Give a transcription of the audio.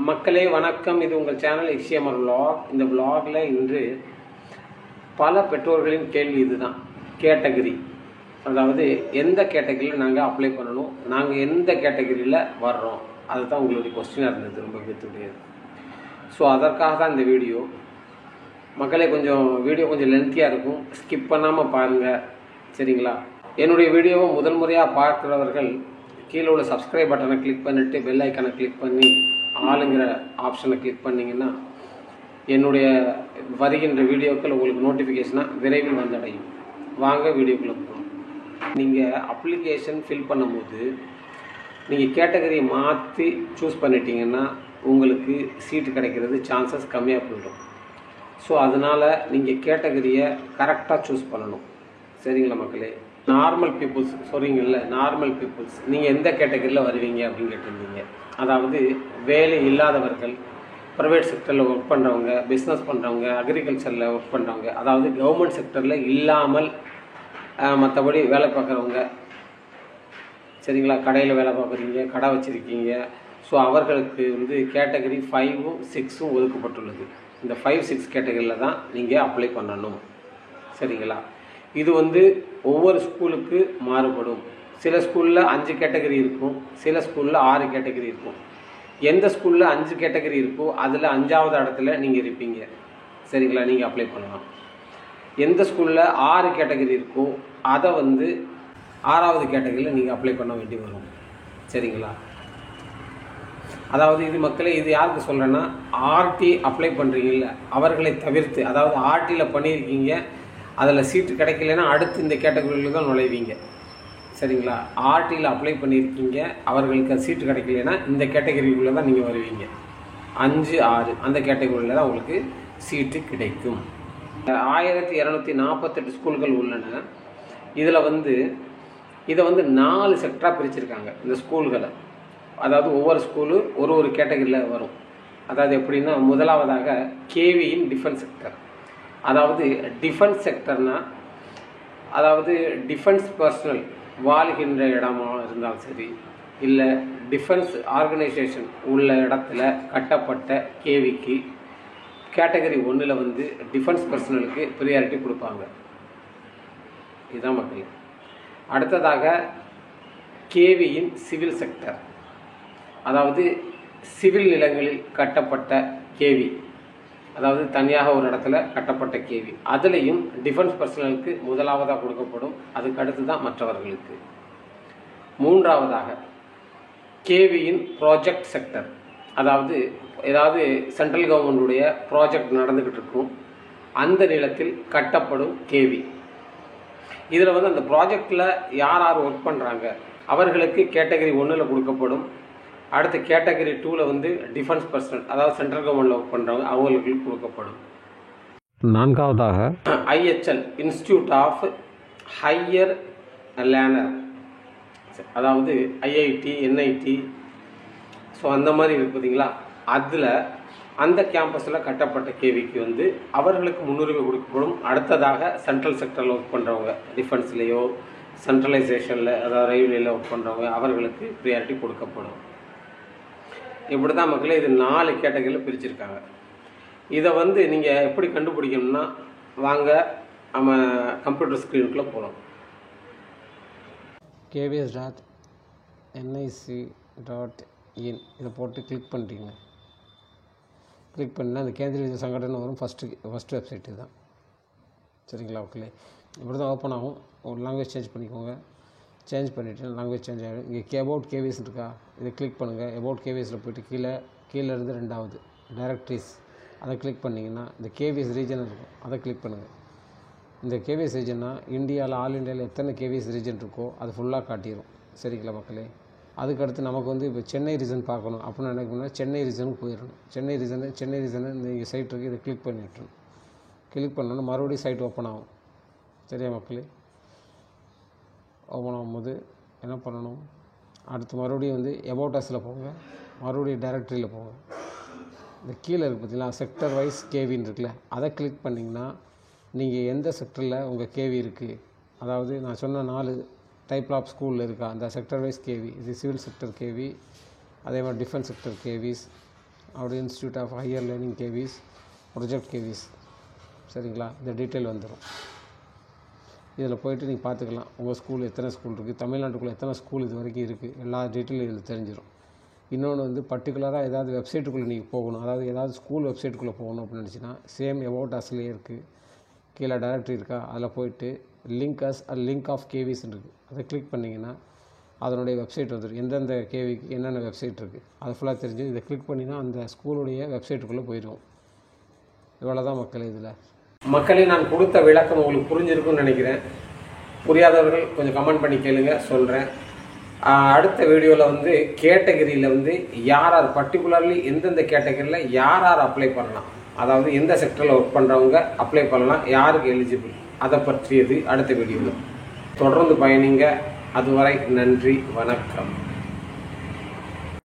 மக்களே வணக்கம். இது உங்கள் சேனல் HMR vlog. இந்த vlogல இன்று பல பெற்றோர்களின் கேள்வி இதுதான். கேட்டகரி, அதாவது எந்த கேட்டகரியில் நாங்கள் அப்ளை பண்ணணும், நாங்கள் எந்த கேட்டகரியில் வர்றோம், அதுதான் உங்களுடைய கொஸ்டினாக இருந்தது. ரொம்ப பேத்துடையது. ஸோ அதற்காக தான் இந்த வீடியோ. மக்களே வீடியோ கொஞ்சம் லென்த்தியாக இருக்கும், ஸ்கிப் பண்ணாமல் பாருங்கள், சரிங்களா? என்னுடைய வீடியோவை முதல் முறையாக பார்க்குறவர்கள் கீழே உள்ள சப்ஸ்கிரைப் பட்டனை கிளிக் பண்ணிவிட்டு பெல் ஐக்கானை கிளிக் பண்ணி ஆளுங்கிற ஆப்ஷனை கிளிக் பண்ணிங்கன்னா என்னுடைய வருகின்ற வீடியோக்கள் உங்களுக்கு நோட்டிஃபிகேஷனாக விரைவில் வந்தடையும். வாங்க வீடியோக்குள்ளே போகணும். நீங்கள் அப்ளிகேஷன் ஃபில் பண்ணும்போது நீங்கள் கேட்டகரியை மாற்றி சூஸ் பண்ணிட்டீங்கன்னா உங்களுக்கு சீட்டு கிடைக்கிறது சான்சஸ் கம்மியாக போயிடும். ஸோ அதனால் நீங்கள் கேட்டகரியை கரெக்டாக சூஸ் பண்ணணும், சரிங்களா மக்களே? நார்மல் பீப்புள்ஸ் சொல்கிறீங்கல்ல, நார்மல் பீப்புள்ஸ் நீங்கள் எந்த கேட்டகரியில் வருவீங்க அப்படின்னு கேட்டிருந்தீங்க. அதாவது வேலை இல்லாதவர்கள், ப்ரைவேட் செக்டரில் ஒர்க் பண்ணுறவங்க, பிஸ்னஸ் பண்ணுறவங்க, அக்ரிகல்ச்சரில் ஒர்க் பண்ணுறவங்க, அதாவது கவர்மெண்ட் செக்டரில் இல்லாமல் மற்றபடி வேலை பார்க்குறவங்க, சரிங்களா? கடையில் வேலை பார்க்குறீங்க, கடை வச்சுருக்கீங்க. ஸோ அவர்களுக்கு கேட்டகரி 5ம் 6ம் ஒதுக்கப்பட்டுள்ளது. இந்த 5, 6 கேட்டகரியில் தான் நீங்கள் அப்ளை பண்ணணும், சரிங்களா? இது ஒவ்வொரு ஸ்கூலுக்கு மாறுபடும். சில ஸ்கூலில் 5 கேட்டகரி இருக்கும், சில ஸ்கூலில் 6 கேட்டகரி இருக்கும். எந்த ஸ்கூலில் 5 கேட்டகரி இருக்கோ அதில் 5வது இடத்துல நீங்கள் இருப்பீங்க, சரிங்களா? நீங்கள் அப்ளை பண்ணலாம். எந்த ஸ்கூலில் 6 கேட்டகரி இருக்கோ அதை 6வது கேட்டகரியில் நீங்கள் அப்ளை பண்ண வேண்டி வரும், சரிங்களா? அதாவது இது மக்களே, இது யாருக்கு சொல்கிறேன்னா, ஆர்டி அப்ளை பண்ணுறீங்கல்ல அவர்களை தவிர்த்து, அதாவது ஆர்டியில் பண்ணியிருக்கீங்க, அதில் சீட்டு கிடைக்கலன்னா அடுத்து இந்த கேட்டகரியில் தான் நுழைவீங்க, சரிங்களா? ஆர்டியில் அப்ளை பண்ணியிருக்கீங்க, அவர்களுக்கு சீட்டு கிடைக்கலன்னா இந்த கேட்டகரிக்குள்ளே தான் நீங்கள் வருவீங்க. 5, 6 அந்த கேட்டகரியில் தான் உங்களுக்கு சீட்டு கிடைக்கும். 1248 ஸ்கூல்கள் உள்ளன. இதில் இதை 4 செக்டராக பிரிச்சிருக்காங்க இந்த ஸ்கூல்களை. அதாவது ஒவ்வொரு ஸ்கூலு ஒரு கேட்டகரியில் வரும். அதாவது எப்படின்னா, முதலாவதாக கேவியின் டிஃபென்ஸ் செக்டர். அதாவது டிஃபென்ஸ் செக்டர்னால், அதாவது டிஃபென்ஸ் பர்சனல் வாழ்கின்ற இடமா இருந்தாலும் சரி, இல்லை டிஃபென்ஸ் ஆர்கனைசேஷன் உள்ள இடத்துல கட்டப்பட்ட கேவிக்கு கேட்டகரி 1ல் டிஃபென்ஸ் பர்சனலுக்கு ப்ரியாரிட்டி கொடுப்பாங்க. இதுதான் மக்கள். அடுத்ததாக கேவியின் சிவில் செக்டர், அதாவது சிவில் நிலங்களில் கட்டப்பட்ட கேவி, அதாவது தனியாக ஒரு இடத்துல கட்டப்பட்ட கேவி, அதுலேயும் டிஃபென்ஸ் பர்சனலுக்கு முதலாவதாக கொடுக்கப்படும். அதுக்கு அடுத்து தான் மற்றவர்களுக்கு. 3வதாக கேவியின் ப்ராஜெக்ட் செக்டர், அதாவது ஏதாவது சென்ட்ரல் கவர்மெண்டுடைய ப்ராஜெக்ட் நடந்துக்கிட்டு இருக்கும், அந்த நிலத்தில் கட்டப்படும் கேவி. இதில் அந்த ப்ராஜெக்டில் யார் ஒர்க் பண்ணுறாங்க அவர்களுக்கு கேட்டகரி 1ல் கொடுக்கப்படும். அடுத்து கேட்டகரி 2ல் டிஃபென்ஸ் பர்சனல், அதாவது சென்ட்ரல் கவர்மெண்ட்டில் ஒர்க் பண்ணுறவங்க அவங்களுக்கு கொடுக்கப்படும். 4வதாக IHL institute of higher learner, அதாவது IIT, NIT, ஸோ அந்த மாதிரி இருக்குது பார்த்தீங்களா? அதில் அந்த கேம்பஸில் கட்டப்பட்ட கேவிக்கு அவர்களுக்கு முன்னுரிமை கொடுக்கப்படும். அடுத்ததாக சென்ட்ரல் செக்டரில் ஒர்க் பண்ணுறவங்க, டிஃபென்ஸ்லேயோ சென்ட்ரலைசேஷனில், அதாவது ரயில்வேயில் ஒர்க் பண்ணுறவங்க அவர்களுக்கு ப்ரியாரிட்டி கொடுக்கப்படும். இப்படி தான் மக்களே இது 4 கேட்டகரியில் பிரிச்சுருக்காங்க. இதை நீங்கள் எப்படி கண்டுபிடிக்கணும்னா, வாங்க நம்ம கம்ப்யூட்டர் ஸ்க்ரீனுக்குள்ளே போகலாம். kvs.nic.in இதை போட்டு கிளிக் பண்ணிட்டீங்க. கிளிக் பண்ணால் அந்த கேந்திரிய வித்யா சங்கடன் வரும். ஃபஸ்ட்டு வெப்சைட் தான், சரிங்களா மக்களே? இப்படி தான் ஓப்பன் ஆகும். ஒரு லாங்குவேஜ் சேஞ்ச் பண்ணிக்கோங்க. சேஞ்ச் பண்ணிவிட்டு லாங்குவேஜ் சேஞ்ச் ஆகிடும். இங்கே அபவுட் கேவிஸ் இருக்கா, இதை கிளிக் பண்ணுங்கள். அபவுட் கேவிஸில் போய்ட்டு கீழே இருந்து 2வது டைரக்டரிஸ், அதை கிளிக் பண்ணிங்கன்னா இந்த கேவிஎஸ் ரீஜன் இருக்கும், அதை கிளிக் பண்ணுங்கள். இந்த கேவிஎஸ் ரீஜன்னா இந்தியாவில், ஆல் இண்டியாவில் எத்தனை கேவிஎஸ் ரீஜன் இருக்கோ அது ஃபுல்லாக காட்டிடும், சரிங்களா மக்களே? அதுக்கடுத்து நமக்கு இப்போ சென்னை ரீஜன் பார்க்கணும் அப்படின்னு நினைக்கணும்னா சென்னை ரீஜனுக்கு போயிடணும். சென்னை ரீஜனை இந்த சைட் இருக்குது, இதை கிளிக் பண்ணி விட்டுரும். கிளிக் பண்ணோன்னா மறுபடியும் சைட் ஓப்பன் ஆகும், சரியா மக்களே? ஓப்பன் ஆகும்போது என்ன பண்ணணும், அடுத்து மறுபடியும் அபவுட் அஸில் போங்க, மறுபடியும் டைரக்டரியில் போங்க. இந்த கீழே இருக்குது பார்த்தீங்களா, செக்டர் வைஸ் கேவின்னு இருக்குல்ல, அதை கிளிக் பண்ணிங்கன்னா நீங்கள் எந்த செக்டரில் உங்கள் கேவி இருக்குது, அதாவது நான் சொன்ன 4 டைப் ஆஃப் ஸ்கூலில் இருக்கா அந்த செக்டர் வைஸ் கேவி. இது சிவில் செக்டர் கேவி, அதே மாதிரி டிஃபென்ஸ் செக்டர் கேவிஸ், அப்படி institute of higher learning KVs, project KVs, சரிங்களா? இந்த டீட்டெயில் வந்துடும். இதில் போய்ட்டு நீங்கள் பார்த்துக்கலாம் உங்கள் ஸ்கூல் எத்தனை ஸ்கூல் இருக்குது, தமிழ்நாட்டுக்குள்ளே எத்தனை ஸ்கூல் இது வரைக்கும் இருக்குது, எல்லா டீட்டெயிலும் இதில் தெரிஞ்சிடும். இன்னொன்று வந்து பர்டிகுலராக ஏதாவது வெப்சைட்டுக்குள்ளே நீங்கள் போகணும், அதாவது ஏதாவது ஸ்கூல் வெப்சைட்டுக்குள்ளே போகணும் அப்படின்னு நினச்சின்னா சேம் அபவுட் அஸ்லேயே இருக்குது, கீழே டைரக்டரி இருக்கா, அதில் போய்ட்டு லிங்க் ஆஃப் கேவிஸ் இருக்குது, அதை கிளிக் பண்ணிங்கன்னா அதனுடைய வெப்சைட் வந்துடும். எந்தெந்த கேவிக்கு என்னென்ன வெப்சைட் இருக்குது அது ஃபுல்லாக தெரிஞ்சு இதை கிளிக் பண்ணினா அந்த ஸ்கூலுடைய வெப்சைட்டுக்குள்ளே போயிடும். இவ்வளோ தான் மக்களே. இதில் மக்களே நான் கொடுத்த விளக்கம் உங்களுக்கு புரிஞ்சிருக்குன்னு நினைக்கிறேன். புரியாதவர்கள் கொஞ்சம் கமெண்ட் பண்ணி கேளுங்க, சொல்கிறேன். அடுத்த வீடியோவில் வந்து கேட்டகரியில் வந்து யார் பர்டிகுலர்லி எந்தெந்த கேட்டகரியில் யார் அப்ளை பண்ணலாம், அதாவது எந்த செக்டரில் ஒர்க் பண்ணுறவங்க அப்ளை பண்ணலாம், யாருக்கு எலிஜிபிள், அதை பற்றியது அடுத்த வீடியோவில். தொடர்ந்து பயணிங்க. அதுவரை நன்றி, வணக்கம்.